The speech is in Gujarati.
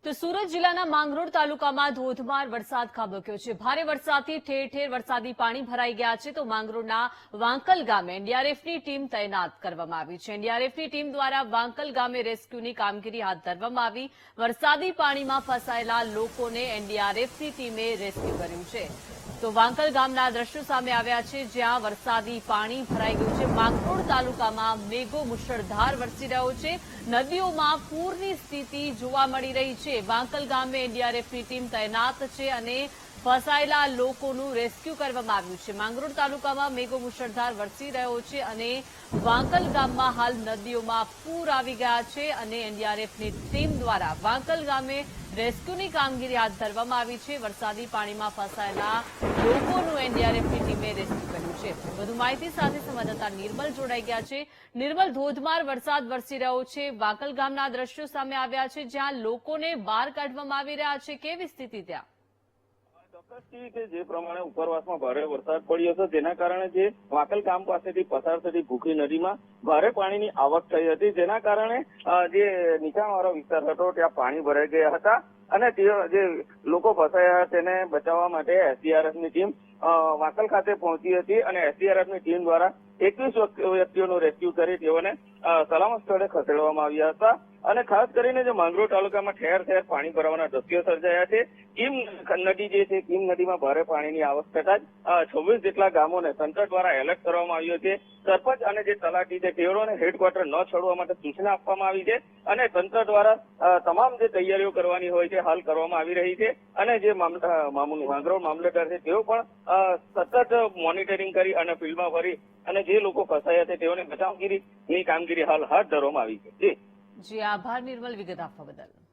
તો સુરત જિલ્લાના માંગરોળ તાલુકામાં ધોધમાર વરસાદ ખાબક્યો છે। ભારે વરસાદથી ઠેર ઠેર વરસાદી પાણી ભરાઈ ગયા છે। તો માંગરોળના વાંકલ ગામે એનડીઆરએફની ટીમ તૈનાત કરવામાં આવી છે। એનડીઆરએફની ટીમ દ્વારા વાંકલ ગામે રેસ્ક્યુની કામગીરી હાથ ધરવામાં આવી। વરસાદી પાણીમાં ફસાયેલા લોકોને એનડીઆરએફની ટીમે રેસ્ક્યુ કર્યું છે। તો વાંકલ ગામના દ્રશ્યો સામે આવ્યા છે, જ્યાં વરસાદી પાણી ભરાઈ ગયું છે। માંગરોળ તાલુકામાં મેઘો મુશળધાર વરસી રહ્યો છે। નદીઓમાં પૂરની સ્થિતિ જોવા મળી રહી છે। વાંકલ ગામે એનડીઆરએફની ટીમ તૈનાત છે અને ફસાયેલા લોકોનું રેસ્ક્યુ કરવામાં આવ્યું છે। માંગરોળ તાલુકામાં મેઘો મુશળધાર વરસી રહ્યો છે અને વાંકલ ગામમાં હાલ નદીઓમાં પૂર આવી ગયા છે અને એનડીઆરએફની ટીમ દ્વારા વાંકલ ગામે રેસ્ક્યુની કામગીરી હાથ ધરવામાં આવી છે। વરસાદી પાણીમાં ફસાયેલા લોકોનું એનડીઆરએફની ટીમે રેસ્ક્યુ કર્યું છે। વધુ માહિતી સાથે સંવાદદાતા નિર્મલ જોડાઈ ગયા છે। નિર્મલ, ધોધમાર વરસાદ વરસી રહ્યો છે। વાંકલ ગામના દ્રશ્યો સામે આવ્યા છે, જ્યાં લોકોને બહાર કાઢવામાં આવી રહ્યા છે। કેવી સ્થિતિ ત્યાં? ચોક્કસથી કે જે પ્રમાણે ઉપરવાસમાં ભારે વરસાદ પડ્યો હતો, જેના કારણે જે વાંકલ ગામ પાસેથી પસાર થતી ભૂખી નદીમાં ભારે પાણીની આવક થઈ હતી, જેના કારણે જે નીચાણવાળો વિસ્તાર હતો ત્યાં પાણી ભરાઈ ગયા હતા અને જે લોકો ફસાયા તેને બચાવવા માટે એસડીઆરએફની ટીમ વાંકલ ખાતે પહોંચી હતી અને એસડીઆરએફની ટીમ દ્વારા 21 વ્યક્તિઓનું રેસ્ક્યુ કરી તેઓને સલામત સ્થળે ખસેડવામાં આવ્યા હતા। અને ખાસ કરીને જે માંગરોળ તાલુકામાં ઠેર ઠેર પાણી ભરાવાના દ્રશ્યો સર્જાયા છે। કીમ નદી જે છે, કીમ નદીમાં ભારે પાણીની આવક થતા જ 26 જેટલા ગામોને તંત્ર દ્વારા એલર્ટ કરવામાં આવ્યો છે। સરપંચ અને જે તલાટી છે તેઓને હેડક્વાર્ટર ન છોડવા માટે સૂચના આપવામાં આવી છે અને તંત્ર દ્વારા તમામ જે તૈયારીઓ કરવાની હોય છે હાલ કરવામાં આવી રહી છે અને જે માંગરોળ મામલતદાર છે તેઓ પણ સતત મોનિટરિંગ કરી અને ફિલ્ડમાં ફરી અને જે લોકો ફસાયા છે તેઓને બચાવગીરીની કામગીરી હાલ હાથ ધરવામાં આવી છે। જી આભાર નિર્મલ, વિગત આપવા બદલ।